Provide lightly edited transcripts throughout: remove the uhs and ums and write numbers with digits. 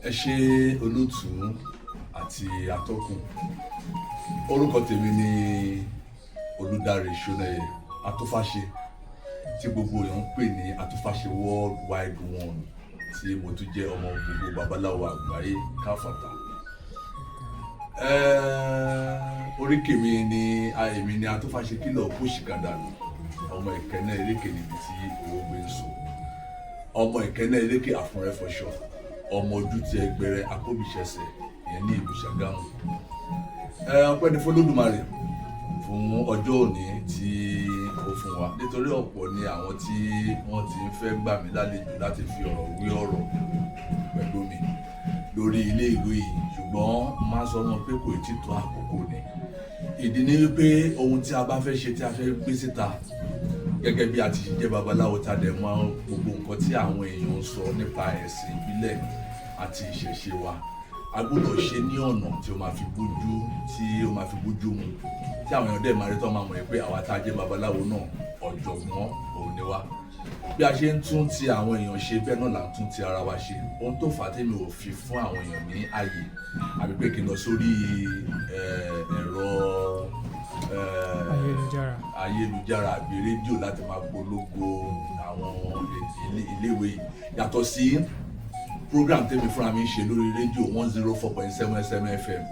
Ẹ ṣé olóòtú àti atọ́kùn. Orúkọ tèmi ni Olùdarí Ṣónẹ́yẹ Atúfáṣe tí gbogbo èèyàn ń pè ní Atúfáṣe worldwide one tí mo tún jẹ́ ọmọ gbogbo babaláwo àgbáyé káfàtà. Oríkì mi ni èmi ni Atúfáṣe kìlọ̀ Bóṣìkàdànù, ọmọ ìkẹ́nẹ́ eléke níbi tí owó gbé ń so, ọmọ ìkẹ́nẹ́ eléke àfúnrẹ́fọṣọ, ọmọ ojú ti ẹgbẹrẹ akóbìṣẹsẹ ìyẹn ní ìlú Ṣàgámù. Ọpẹ́ ni f'Olódùmarè fún ọjọ́ òní tí ó fún wa, nítorí ọ̀pọ̀ ni àwọn tí wọ́n ti ń fẹ́ gbà mí lálejò láti fi ọ̀rọ̀ wé ọ̀rọ̀ pẹ̀lú mi lórí ilé ìwé yìí, ṣùgbọ́n máa sọ wọn pé kò tí tó àkókò ni. Ìdí ni wípé ohun tí a bá fẹ́ ṣe tí a fẹ́ gbé síta gẹ́gẹ́ bí a ti jẹ́ babaláwo tá dẹ̀ mọ̀ gbogbo nǹkan tí àwọn èèyàn ń sọ nípa ẹ̀sìn ìbílẹ̀ àti ìṣẹ̀ṣe wa, a gbọ́dọ̀ ṣe ní ọ̀nà tí ó máa fi bójú mu, tí àwọn èèyàn dẹ̀ máa rí tó máa mọ̀ pé àwa tá a jẹ́ babaláwo náà ọ̀jọ̀gbọ́n òun ni wá. Bí a ṣe ń tún ti àwọn èèyàn ṣe bẹ́ẹ̀ náà là ń tún ti ara wa ṣe. Ohun tó fà á tèmi ò fi fún àwọn èèyàn ní ààyè àbí pé kí n lọ sórí ẹ̀rọ ayélujára àbí rédíò láti máa polongo àwọn iléèwé yìí, yàtọ̀ sí program tèmi fúnra mi ń ṣe lórí rédíò 104.7 FM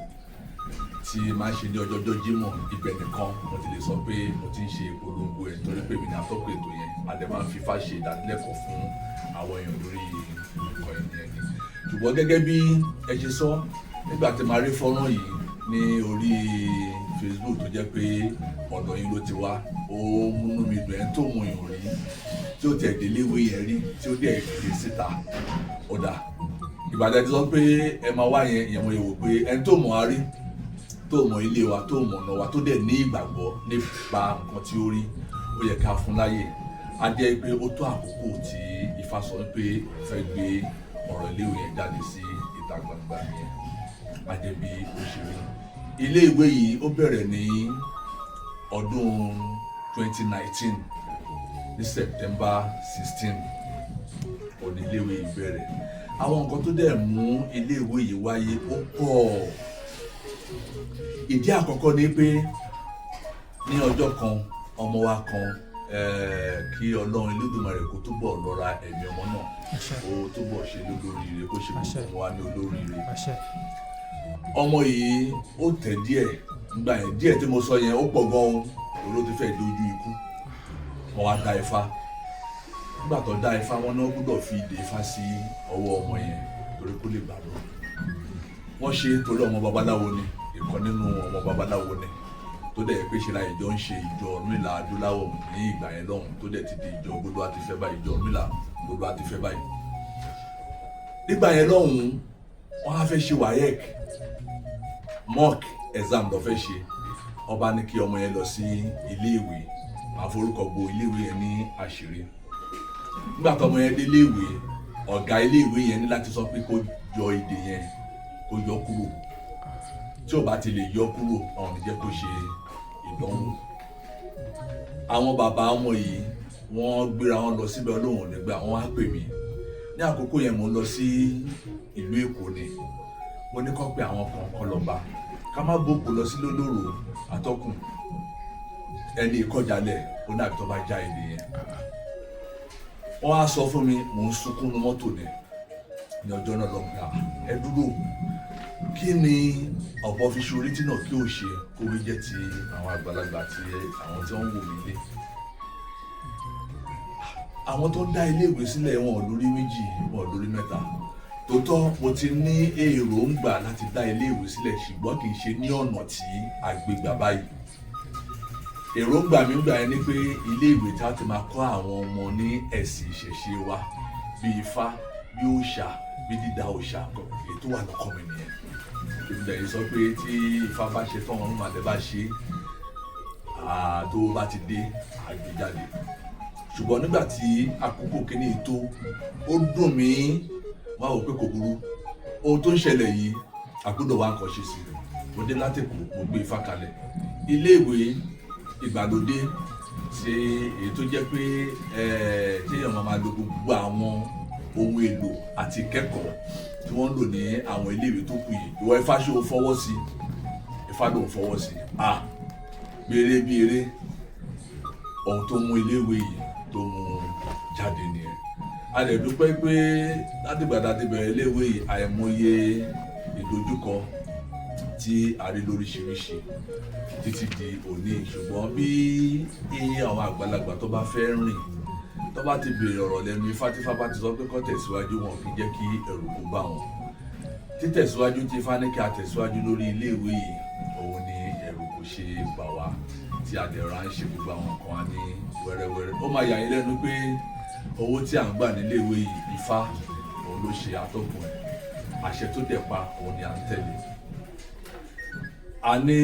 tí máa ń ṣe ní ọjọ́jọ́ Jímọ̀. Ibẹ̀ nìkan mo ti lè sọ pé mo ti ń ṣe ìpolongo ẹ̀ torí pé mi ní atọ́kùn ètò yẹn, a dẹ̀ máa ń fífá ṣe ìdánilẹ́kọ̀ọ́ fún àwọn èèyàn lórí nǹkan ìyẹn ni. Ṣùgbọ́n gẹ́gẹ́ bí ẹ ṣe sọ, nígbà tí màá rí fọ́nrán yìí ní orí Facebook tó jẹ́ pé ọ̀dọ̀ yín ló ti wá, ó múnú mi dùn. Ẹ̀ tó mọ èèyàn rí tí ó tẹ̀ délé ìwé yẹn rí tí ó dẹ̀ fi síta ọ̀dà Ìbàdàn ti sọ pé ẹ máa wá yẹn, ìyẹn mo yẹ wò pé ẹni tó mọ̀ á rí, tó mọ̀ ilé wa, tó mọ̀ ọ̀nà wa, tó dẹ̀ ní ìgbàgbọ́ nípa nǹkan tí ó rí, ó yẹ ká fún láyè. A jẹ́ pé ó tó àkókò tí Ifá sọ pé fẹ́ gbé ọ̀rọ̀ iléèwé yẹn jáde sí ìta gbangba yẹn. A jẹ́ bí ó ṣe rí. Ilé ìwé yìí ó bẹ̀rẹ̀ ní ọdún 2019 ní September 16 òní ilé ìwé yìí bẹ̀rẹ̀. Àwọn nǹkan tó dẹ̀ mú ilé ìwé yìí wáyé ó pọ̀. Ìdí àkọ́kọ́ ni pé ní ọjọ́ kan ọmọ wa kan, kí Ọlọ́run Elédùmarè kó túbọ̀ lọ́ra ẹ̀mí ọmọ náà, kó túbọ̀ ṣe lólóríire, kó ṣe gbogbo wa ní olóríire. Ọmọ yìí ó tẹ̀ díẹ̀, nígbà yẹn díẹ̀ tí mo sọ yẹn ó pọ̀ gan-an, ló ti fẹ́ dojú ikú. Wọ́n wá dá Ifá. Nígbà tó dá Ifá, wọn náà gbọ́dọ̀ fi ìdè Ifá sí ọwọ́ ọmọ yẹn torí kó lè gbàdúrà. Wọ́n ṣe torí ọmọ babaláwo ni, ìkan nínú ọmọ babaláwo ni, tó dẹ̀ pé ṣe la ìjọ ń ṣe ìjọ Ọ̀rúnmìlà adúláwọ̀ ní ìgbà yẹn lọ́hùn, tó dẹ̀ ti di ìjọ gbogbo àti fẹ́ báyìí, ìjọ Ọ̀rúnmìlà gbogbo àti fẹ́ báyìí. Nígbà yẹn lọ́hùn, wọ́n á fẹ́ ṣe WAEC mock exam lọ fẹ́ ṣe. Ọba ní kí ọmọ yẹn lọ sí iléèwé, máa forúkọ bo iléèwé yẹn ní àṣírí. Nígbà tó ọmọ yẹn dé iléèwé, ọ̀gá iléèwé yẹn ní láti sọ pé kó yọ ìdè yẹn, kó yọ kúrò. Tí ò bá ti lè yọ kúrò, ọ̀hún jẹ́ kó ṣe ìdánwò. Àwọn bàbá ọmọ yìí wọ́n gbéra wọn lọ síbẹ̀, Ọlọ́run nígbà wọ́n á pè mí. Ní àkókò yẹn mo lọ sí ìlú Èkó ni, mo ní kó pe àwọn kan lọ bá, ká má gbogbo lọ sí lólóró atọ́kùn ẹni ìkọjálẹ̀ ó dàbí tó bá já èdè yẹn. Wọ́n á sọ fún mi, mò ń sunkún ní mọ́tò ní ọjọ́ náà lọ́gbà. Ẹ dúró, kí ni ọ̀pọ̀ fi ṣorí tí náà kí ó ṣe kó wí jẹ́ ti àwọn àgbàlagbà àti àwọn tí wọ́n ń wò mí lé. Àwọn tó ń dá iléèwé sílẹ̀ wọn lórí méjì, wọn lórí mẹ́ta. Tòótọ́ mo ti ní èròǹgbà láti dá iléèwé sílẹ̀, ṣùgbọ́n kì í ṣe ní ọ̀nà tí a gbé gbà báyìí. Èròǹgbà mi gbà yẹn ni pé iléèwé tí a ti máa kọ́ àwọn ọmọ ní ẹ̀sìn ìṣẹ̀ṣe wa, bí Ifá, bí òòṣà, bí dídá òòṣà, èyí tó wà lọ́kàn mi nìyẹn. Ìbílẹ̀ yìí sọ pé tí Ifá bá ṣe tán, ọ̀run màdé bá ṣe, tó bá ti dé àgbéjáde. Ṣùgbọ́n nígbà tí àkókò kíní tó, ó dùn mí, wọ́n á wò pé kò burú. Ohun tó ń ṣẹlẹ̀ yìí, a gbọ́dọ̀ wá nǹkan ṣe sí i. Mo dé láti Èkó, mo gbé Ifá kalẹ̀. Iléèwé ìgbàlódé ṣe èyí tó jẹ́ pé téèyàn máa lo gbogbo àwọn ohun èlò àti ìkẹ́kọ̀ọ́ tí wọ́n ń lò ní àwọn iléèwé tó kù yìí ìwọ Ifá ṣó fọwọ́ sí Ifá ló ń fọwọ́ sí gbére bí eré ohun tó mú iléèwé yìí tó mú jáde nìyẹn. A lè dúpẹ́ pé láti gbàdá ti bẹ̀rẹ̀ iléèwé yìí àìmọye ìdojúkọ tí a rí lóríṣiríṣi títí di òní, ṣùgbọ́n bí iye àwọn àgbàlagbà tó bá fẹ́ rìn tó bá ti béèrè ọ̀rọ̀ lẹ́nu Ifá tí Ifá bá ti sọ pé kó tẹ̀síwájú wọn kì í jẹ́ kí ẹ̀rù kó bá wọn. Títẹ̀síwájú tí Ifá ní kí a tẹ̀síwájú lórí iléèwé yìí òun ni ẹ̀rù kò ṣe bà wá tí a dẹ̀ ra ń ṣe gbogbo àwọn nǹkan ní wẹ́rẹ́wẹ́rẹ́. Ó máa yà yín lẹ́nu pé owó tí à ń gbà níléèwé yìí Ifá òun ló ṣe atọ́kùn ẹ̀, àṣẹ tó dẹ̀ pa òun ni à ń tẹ̀lé. A ní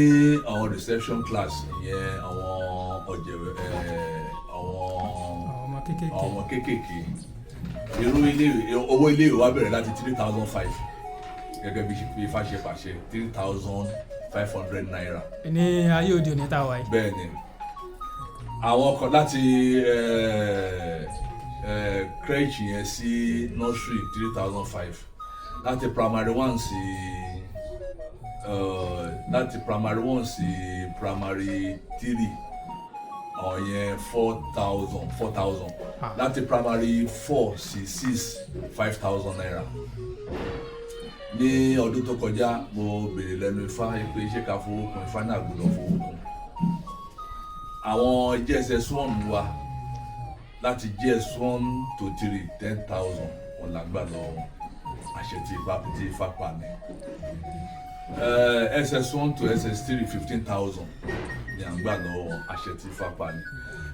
àwọn reception class, ìyẹn àwọn ọmọ kéékèèké. Irú owó iléèwé wa bẹ̀rẹ̀ láti 3,500 gẹ́gẹ́ bí Ifá ṣe pàṣẹ 3,500 naira. Ní ayé òde òní tá a wà yìí. Bẹ́ẹ̀ ni àwọn kan láti crèche yẹn sí nursery 3,500, láti primary 1 sí primary 3 ọ̀yẹn 4,000, láti primary 4 sí 6 5,000 naira. Ní ọdún tó kọjá mo béèrè lẹ́nu Ifá pé ṣé ká fowó kún, Ifá náà gbọ́dọ̀ fowó kún. Àwọn JSS1 wa láti JS1 to 3 10,000 wọn là gbà lọ àṣẹ tí Ifá pa ni. SS1 to SS3 15,000 ni à ń gbà lọ àṣẹ tí Ifá pa ni.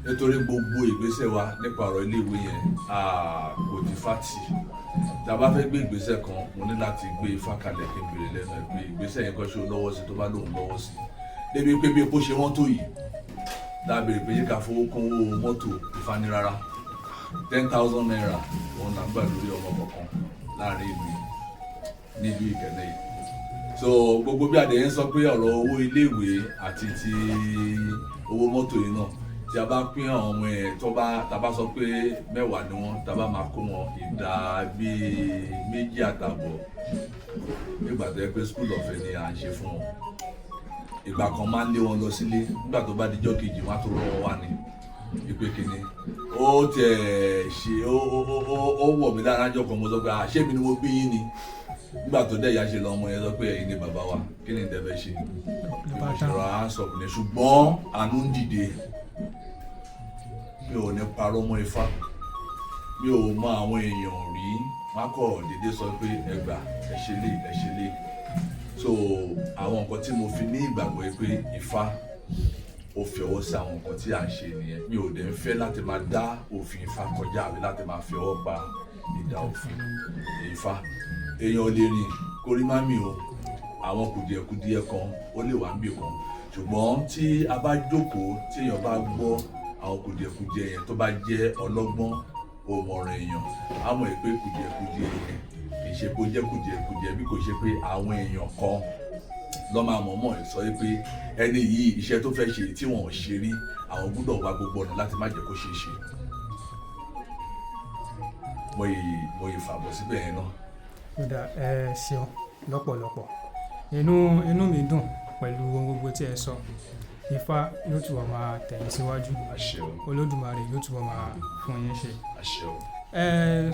Nítorí gbogbo ìgbésẹ̀ wa nípa ọ̀rọ̀ iléèwé yẹn kò ti fà tì. Tá a bá fẹ́ gbé ìgbésẹ̀ kan mo ní láti gbé Ifá kalẹ̀ kí n béèrè lẹ́nu ẹ̀ pé ìgbésẹ̀ yẹn kọ́ ṣe ó lọ́wọ́ sí tó bá lóun lọ́wọ́ sí. Débi pé bí epo ṣe wọ́n tó yìí dábìrì pé yíká fowó kún owó mọ́tò Ifá ní rárá 10,000 naira òun là ń gbà lórí ọmọ kọ̀ọ̀kan láàrin ìlú nílùú Ìkẹlẹ́ yìí. So gbogbo bí adìyẹ ń sọ pé ọ̀rọ̀ owó iléèwé àti ti owó mọ́tò yìí náà tí a bá pín àwọn ọmọ ẹ̀ tá a bá sọ pé 10 ni wọ́n, tá a bá máa kó wọn ìdá bíi 2.5 nígbà tó yẹ pé school ọ̀fẹ́ ni à ń ṣe fún wọn. Ìgbà kan máa ń lé wọn lọ sílé, nígbà tó bá dijọ́ kejì wọn á tó rọ́ wá ní ìpè kìíní. Ó tiẹ̀ ṣe ó wọ̀ mí lára jọ kan mo sọ pé ṣé mi ni mo bí yín ni. Nígbà tó dẹ̀ ìyá ṣe lọ ọmọ yẹn sọ pé ẹ̀yin ni bàbá wa, kí ni ìdẹ́fẹ́ ṣe? Ìṣòro à ń sọkùnrin ṣùgbọ́n àánú ń dìde. Mi ò ní parọ́ mọ́ Ifá, mi ò mọ àwọn èèyàn rí, wọn kọ̀ dédé sọ pé ẹgbà ẹ ṣe lé. So àwọn nǹkan tí mo fi ní ìgbàgbọ́ pé Ifá ó fi ọwọ́ sí àwọn nǹkan tí à ń ṣe nìyẹn. Mi ò dẹ̀ ń fẹ́ láti máa dá òfin Ifá kọjá àbí láti máa fi ọwọ́ pa ìdá òfin Ifá. Èèyàn lè rìn kórí má mi o, àwọn kùdìẹ̀kudiẹ kan ó lè wà níbì kan, ṣùgbọ́n tí a bá jókòó tí èèyàn bá gbọ́ àwọn kùdìẹ̀kudiẹ yẹn tó bá jẹ́ ọlọ́gbọ́n òmọ̀ràn èèyàn á mọ̀ pé kùdìẹ̀kudiẹ yẹn kì í ṣe kó jẹ́ kùdìẹ̀kudiẹ bí kò ṣe pé àwọn èèyàn kan lọ́ máa mọ̀ọ́mọ̀ sọ pé ẹni yìí iṣẹ́ tó fẹ́ ṣe tí wọ́n ò ṣe rí, àwọn gbọ́dọ̀ wá gbogbo ọ̀nà láti má jẹ́ kó ṣeé ṣe. Mo yìí fàbọ̀ síbẹ̀ yẹn náà. Kódà ẹ ṣeun lọ́pọ̀lọpọ̀, inú mi dùn pẹ̀lú ohun gbogbo tí ẹ sọ. Ifá yóò túbọ̀ máa tẹ̀yìn síwájú, Olódùmarè yóò túbọ̀ máa fún yín ṣe. Ẹ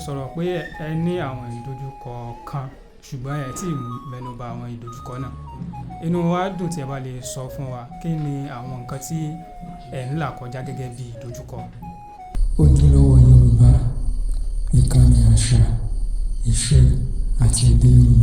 sọ̀rọ̀ pé ẹ ní àwọn ìdojúkọ kan ṣùgbọ́n ẹ tí mẹ́nu bà àwọn ìdojúkọ náà. Inú wa dùn tí ẹ bá lè sọ fún wa kí ni àwọn nǹkan tí ẹ ń là kọjá gẹ́gẹ́ bí ìdojúkọ. Ojúlówó Yorùbá, ìkànnì àṣà, ìṣe àti èdè Yorùbá.